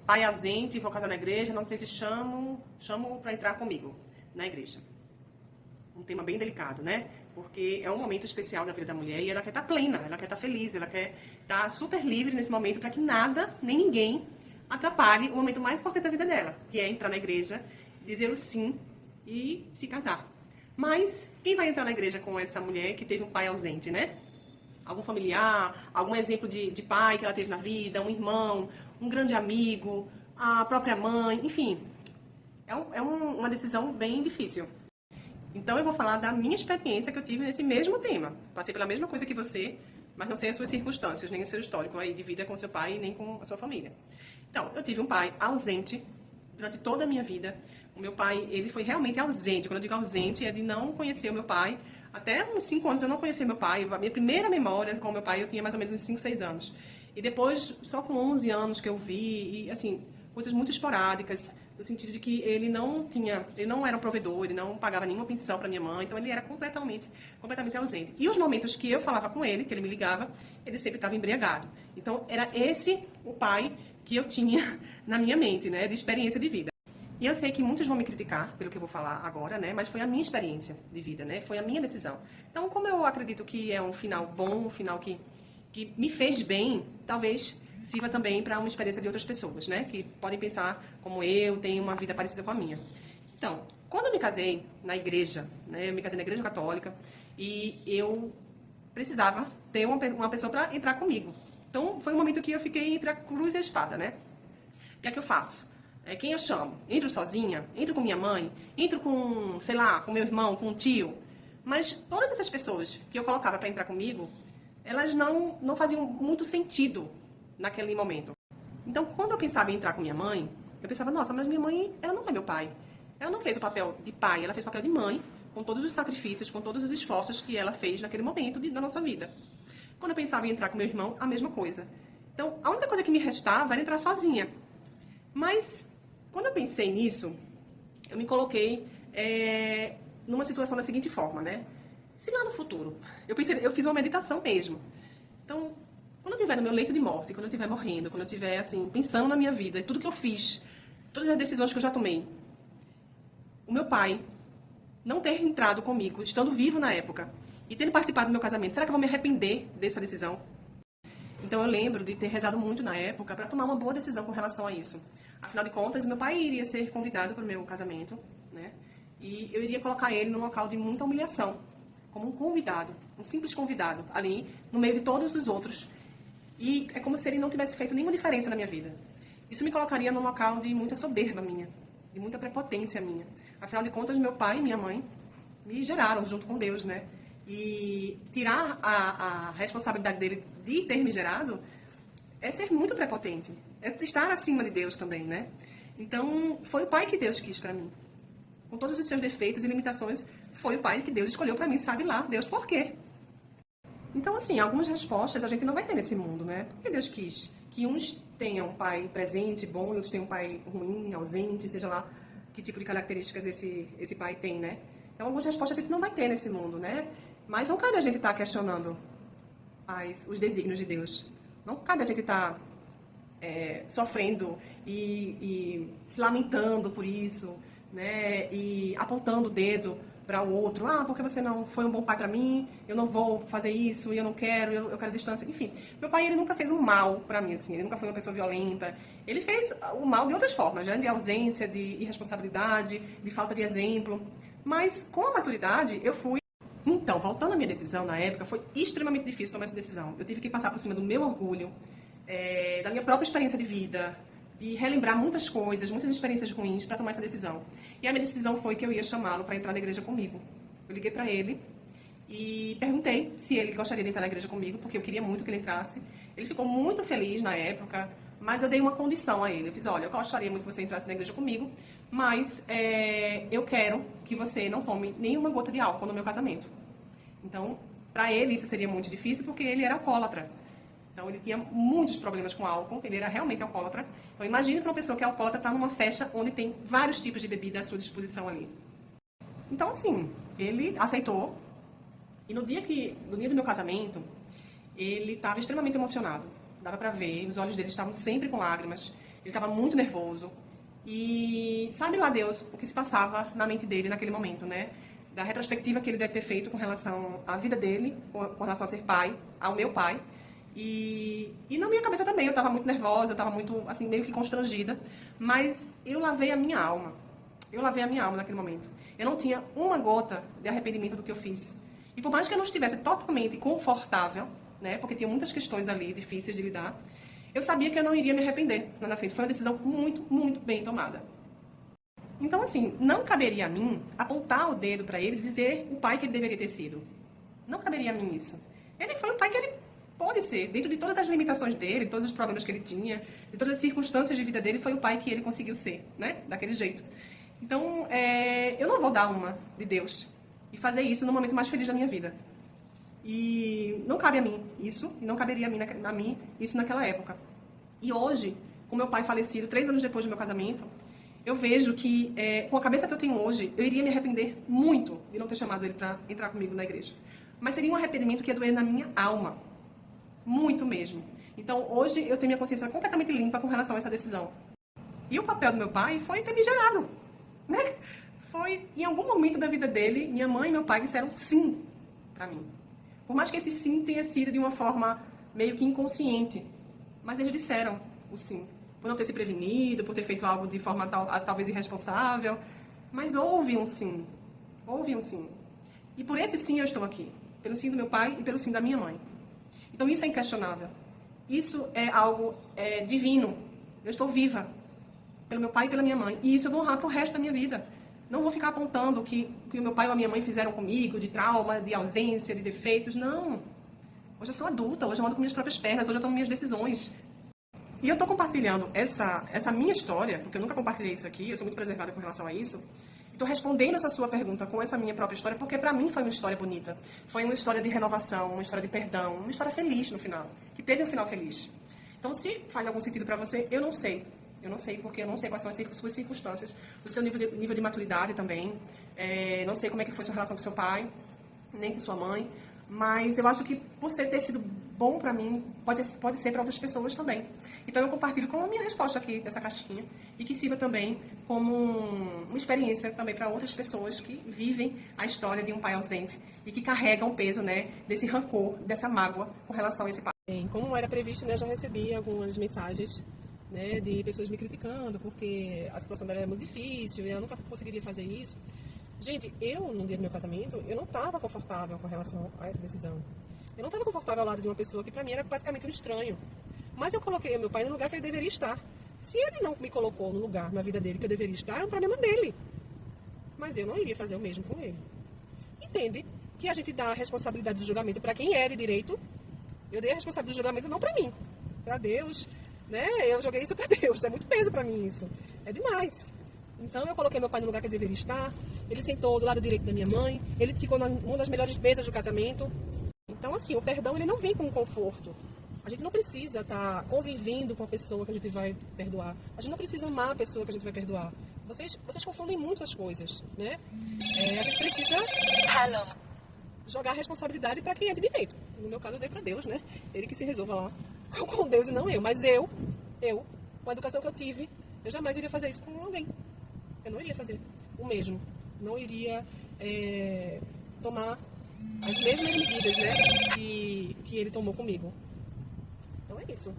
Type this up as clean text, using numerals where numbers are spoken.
pai ausente, vou casar na igreja, não sei se chamo para entrar comigo na igreja. Um tema bem delicado, né? Porque é um momento especial da vida da mulher e ela quer estar plena, ela quer estar feliz, ela quer estar super livre nesse momento para que nada, nem ninguém, atrapalhe o momento mais importante da vida dela, que é entrar na igreja, dizer o sim e se casar. Mas quem vai entrar na igreja com essa mulher que teve um pai ausente, né? Algum familiar, algum exemplo de pai que ela teve na vida, um irmão, um grande amigo, a própria mãe, enfim. Uma decisão bem difícil. Então eu vou falar da minha experiência que eu tive nesse mesmo tema. Passei pela mesma coisa que você, mas não sei as suas circunstâncias, nem o seu histórico aí de vida com seu pai, nem com a sua família. Então, eu tive um pai ausente durante toda a minha vida. O meu pai, ele foi realmente ausente. Quando eu digo ausente, é de não conhecer o meu pai. Até uns 5 anos eu não conhecia meu pai. A minha primeira memória com o meu pai, eu tinha mais ou menos uns 5, 6 anos. E depois, só com 11 anos que eu vi, e assim, coisas muito esporádicas, no sentido de que ele não era um provedor, ele não pagava nenhuma pensão para minha mãe, então ele era completamente ausente. E os momentos que eu falava com ele, que ele me ligava, ele sempre estava embriagado. Então era esse o pai que eu tinha na minha mente, né, de experiência de vida. E eu sei que muitos vão me criticar pelo que eu vou falar agora, né, mas foi a minha experiência de vida, né, foi a minha decisão. Então, como eu acredito que é um final bom, um final que me fez bem, talvez sirva também para uma experiência de outras pessoas, né? Que podem pensar como eu, tenho uma vida parecida com a minha. Então, quando eu me casei na igreja, né? Eu me casei na igreja católica e eu precisava ter uma pessoa para entrar comigo. Então, foi um momento que eu fiquei entre a cruz e a espada, né? O que é que eu faço? Quem eu chamo? Entro sozinha? Entro com minha mãe? Entro com, sei lá, com meu irmão, com um tio? Mas todas essas pessoas que eu colocava para entrar comigo, elas não faziam muito sentido naquele momento. Então, quando eu pensava em entrar com minha mãe, eu pensava, nossa, mas minha mãe, ela não é meu pai. Ela não fez o papel de pai, ela fez o papel de mãe, com todos os sacrifícios, com todos os esforços que ela fez naquele momento da nossa vida. Quando eu pensava em entrar com meu irmão, a mesma coisa. Então, a única coisa que me restava era entrar sozinha. Mas, quando eu pensei nisso, eu me coloquei numa situação da seguinte forma, né? Se lá no futuro, eu fiz uma meditação mesmo. Então, quando eu estiver no meu leito de morte, quando eu estiver morrendo, quando eu estiver, assim, pensando na minha vida, e tudo que eu fiz, todas as decisões que eu já tomei, o meu pai não ter entrado comigo, estando vivo na época, e tendo participado do meu casamento, será que eu vou me arrepender dessa decisão? Então eu lembro de ter rezado muito na época para tomar uma boa decisão com relação a isso. Afinal de contas, meu pai iria ser convidado para o meu casamento, né? E eu iria colocar ele num local de muita humilhação, como um convidado, um simples convidado, ali no meio de todos os outros. E é como se ele não tivesse feito nenhuma diferença na minha vida. Isso me colocaria num local de muita soberba minha, de muita prepotência minha. Afinal de contas, meu pai e minha mãe me geraram junto com Deus, né? E tirar a responsabilidade dele de ter me gerado é ser muito prepotente. É estar acima de Deus também, né? Então, foi o pai que Deus quis para mim. Com todos os seus defeitos e limitações, foi o pai que Deus escolheu para mim, sabe lá, Deus por quê? Então, assim, algumas respostas a gente não vai ter nesse mundo, né? Porque Deus quis que uns tenham um pai presente, bom, e outros tenham um pai ruim, ausente, seja lá que tipo de características esse pai tem, né? Então, algumas respostas a gente não vai ter nesse mundo, né? Mas não cabe a gente estar questionando os desígnios de Deus. Não cabe a gente estar sofrendo e se lamentando por isso, né? E apontando o dedo para o outro, porque você não foi um bom pai para mim, eu não vou fazer isso, eu não quero, eu quero distância, enfim. Meu pai, ele nunca fez um mal para mim, assim, ele nunca foi uma pessoa violenta, ele fez o mal de outras formas, né? De ausência, de irresponsabilidade, de falta de exemplo, mas com a maturidade eu fui. Então, voltando à minha decisão na época, foi extremamente difícil tomar essa decisão. Eu tive que passar por cima do meu orgulho, da minha própria experiência de vida, de relembrar muitas coisas, muitas experiências ruins para tomar essa decisão. E a minha decisão foi que eu ia chamá-lo para entrar na igreja comigo. Eu liguei para ele e perguntei se ele gostaria de entrar na igreja comigo, porque eu queria muito que ele entrasse. Ele ficou muito feliz na época, mas eu dei uma condição a ele. Eu fiz, olha, eu gostaria muito que você entrasse na igreja comigo, mas eu quero que você não tome nenhuma gota de álcool no meu casamento. Então, para ele isso seria muito difícil, porque ele era alcoólatra. Então, ele tinha muitos problemas com álcool, ele era realmente alcoólatra. Então, imagine para uma pessoa que é alcoólatra estar numa festa onde tem vários tipos de bebida à sua disposição ali. Então, assim, ele aceitou. E no dia do meu casamento, ele estava extremamente emocionado. Dava para ver, os olhos dele estavam sempre com lágrimas. Ele estava muito nervoso. E sabe lá Deus o que se passava na mente dele naquele momento, né? Da retrospectiva que ele deve ter feito com relação à vida dele, com relação a ser pai, ao meu pai. E na minha cabeça também, eu estava muito nervosa, eu estava muito, assim, meio que constrangida. Mas eu lavei a minha alma. Eu lavei a minha alma naquele momento. Eu não tinha uma gota de arrependimento do que eu fiz. E por mais que eu não estivesse totalmente confortável, né? Porque tinha muitas questões ali difíceis de lidar, eu sabia que eu não iria me arrepender lá na frente. Foi uma decisão muito, muito bem tomada. Então, assim, não caberia a mim apontar o dedo para ele e dizer o pai que ele deveria ter sido. Não caberia a mim isso. Ele foi o pai que ele pode ser. Dentro de todas as limitações dele, todos os problemas que ele tinha, de todas as circunstâncias de vida dele, foi o pai que ele conseguiu ser, né? Daquele jeito. Então, eu não vou dar uma de Deus e fazer isso no momento mais feliz da minha vida. E não cabe a mim isso, e não caberia a mim isso naquela época. E hoje, com meu pai falecido, 3 anos depois do meu casamento, eu vejo que, com a cabeça que eu tenho hoje, eu iria me arrepender muito de não ter chamado ele para entrar comigo na igreja. Mas seria um arrependimento que ia doer na minha alma. Muito mesmo. Então, hoje, eu tenho minha consciência completamente limpa com relação a essa decisão. E o papel do meu pai foi ter me gerado, né? Foi, em algum momento da vida dele, minha mãe e meu pai disseram sim para mim. Por mais que esse sim tenha sido de uma forma meio que inconsciente, mas eles disseram o sim. Por não ter se prevenido, por ter feito algo de forma talvez irresponsável, mas houve um sim. Houve um sim. E por esse sim eu estou aqui. Pelo sim do meu pai e pelo sim da minha mãe. Então isso é inquestionável. Isso é algo divino. Eu estou viva pelo meu pai e pela minha mãe. E isso eu vou honrar pro resto da minha vida. Não vou ficar apontando o que o meu pai ou a minha mãe fizeram comigo, de trauma, de ausência, de defeitos. Não. Hoje eu sou adulta, hoje eu ando com minhas próprias pernas, hoje eu tomo minhas decisões. E eu estou compartilhando essa minha história, porque eu nunca compartilhei isso aqui, eu sou muito preservada com relação a isso. Estou respondendo essa sua pergunta com essa minha própria história, porque para mim foi uma história bonita. Foi uma história de renovação, uma história de perdão, uma história feliz no final, que teve um final feliz. Então, se faz algum sentido para você, eu não sei. Eu não sei, porque eu não sei quais são as suas circunstâncias, o seu nível de maturidade também. Não sei como é que foi sua relação com seu pai, nem com sua mãe. Mas eu acho que por ser ter sido bom para mim, pode ser para outras pessoas também. Então eu compartilho com a minha resposta aqui dessa caixinha e que sirva também como uma experiência também para outras pessoas que vivem a história de um pai ausente e que carregam o peso, né, desse rancor, dessa mágoa com relação a esse pai. Bem, como era previsto, né, eu já recebi algumas mensagens, né, de pessoas me criticando porque a situação dela era muito difícil e ela nunca conseguiria fazer isso. Gente, no dia do meu casamento, eu não estava confortável com relação a essa decisão. Eu não estava confortável ao lado de uma pessoa que para mim era praticamente um estranho. Mas eu coloquei o meu pai no lugar que ele deveria estar. Se ele não me colocou no lugar na vida dele que eu deveria estar, é um problema dele. Mas eu não iria fazer o mesmo com ele. Entende que a gente dá a responsabilidade do julgamento para quem é de direito? Eu dei a responsabilidade do julgamento não para mim, para Deus, né? Eu joguei isso para Deus. É muito peso para mim isso. É demais. Então eu coloquei meu pai no lugar que ele deveria estar, ele sentou do lado direito da minha mãe, ele ficou numa das melhores mesas do casamento. Então assim, o perdão ele não vem com conforto. A gente não precisa estar convivendo com a pessoa que a gente vai perdoar. A gente não precisa amar a pessoa que a gente vai perdoar. Vocês confundem muito as coisas, né? A gente precisa jogar a responsabilidade para quem é de direito. No meu caso eu dei para Deus, né? Ele que se resolva lá com Deus e não eu. Mas eu, com a educação que eu tive, eu jamais iria fazer isso com alguém. Eu não iria fazer o mesmo. Não iria tomar as mesmas medidas, né, que ele tomou comigo. Então é isso.